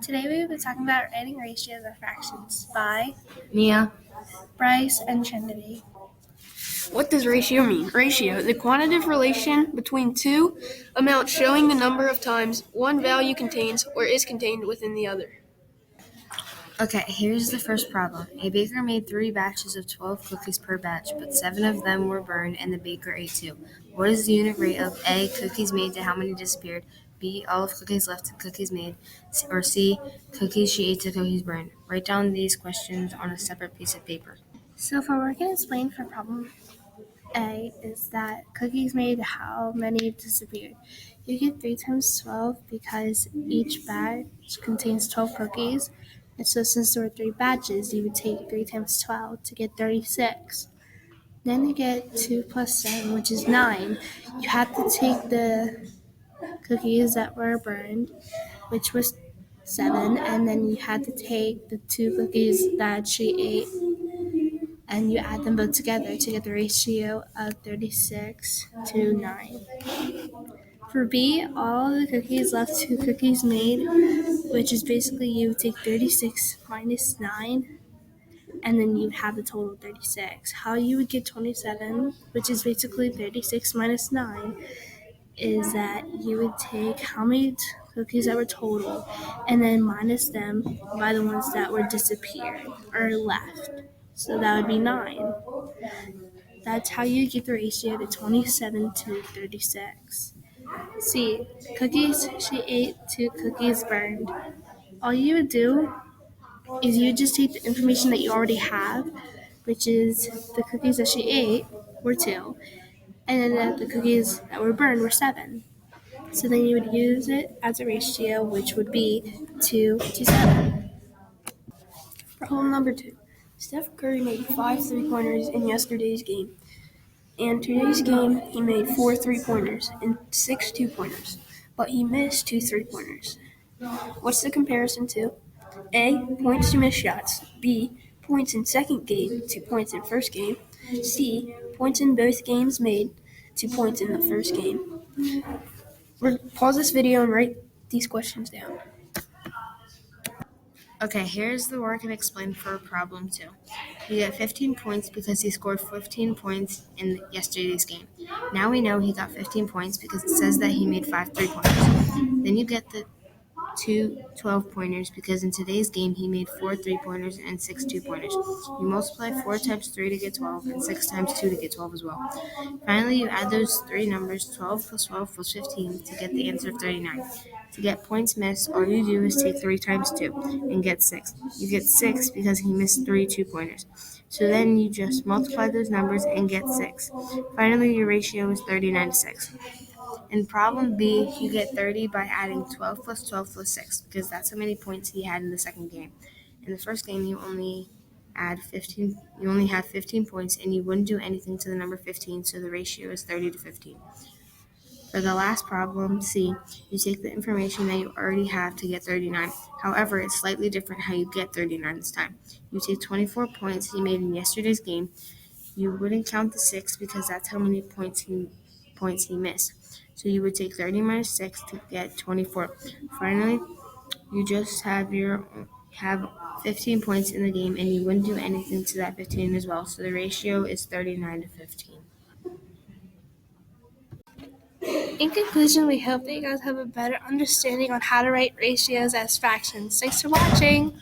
Today we will be talking about writing ratios of fractions by Mia. Bryce and Trinity. What does ratio mean? Ratio, the quantitative relation between two amounts showing the number of times one value contains or is contained within the other. Okay, here's the first problem. A baker made 3 batches of 12 cookies per batch, but 7 of them were burned and the baker ate 2. What is the unit rate of A, cookies made to how many disappeared, B, all of cookies left to cookies made, or C, cookies she ate to cookies burned? Write down these questions on a separate piece of paper. So for work and explain for problem A is that cookies made how many disappeared. You get 3 times 12 because each batch contains 12 cookies. And so since there were 3 batches, you would take 3 times 12 to get 36. Then you get 2 plus 7, which is 9. You have to take the cookies that were burned, which was 7, and then you had to take the 2 cookies that she ate and you add them both together to get the ratio of 36 to 9. For B, all the cookies left to cookies made, which is basically you take 36 minus 9 and then you have the total 36. How you would get 27, which is basically 36 minus 9, is that you would take how many cookies that were total and then minus them by the ones that were disappeared or left. So that would be 9. That's how you get the ratio to 27 to 36. C. Cookies she ate to cookies burned. All you would do is you just take the information that you already have, which is the cookies that she ate were 2, and then the cookies that were burned were 7. So then you would use it as a ratio, which would be 2 to 7. Problem number 2. Steph Curry made 5 3-pointers in yesterday's game. In today's game, he made 4 3-pointers and 6 2-pointers, but he missed 2 3-pointers. What's the comparison to? A. Points to missed shots. B. Points in second game to points in first game. C. Points in both games made to points in the first game. Pause this video and write these questions down. Okay, here's the work and explain for problem 2. You get 15 points because he scored 15 points in yesterday's game. Now we know he got 15 points because it says that he made 5 3-pointers. Then you get the 2 12-pointers because in today's game he made 4 3-pointers and 6 2-pointers. You multiply 4 times 3 to get 12 and 6 times 2 to get 12 as well. Finally, you add those 3 numbers, 12 plus 15, to get the answer of 39. To get points missed, all you do is take 3 times 2 and get 6. You get 6 because he missed 3 2-pointers. So then you just multiply those numbers and get 6. Finally, your ratio is 39 to 6. In problem B, you get 30 by adding 12 plus 6 because that's how many points he had in the second game. In the first game, you only had 15 points and you wouldn't do anything to the number 15, so the ratio is 30 to 15. For the last problem, C, you take the information that you already have to get 39. However, it's slightly different how you get 39 this time. You take 24 points he made in yesterday's game. You wouldn't count the 6 because that's how many points he missed. So you would take 30 minus 6 to get 24. Finally, you just have 15 points in the game and you wouldn't do anything to that 15 as well. So the ratio is 39 to 15. In conclusion, we hope that you guys have a better understanding on how to write ratios as fractions. Thanks for watching!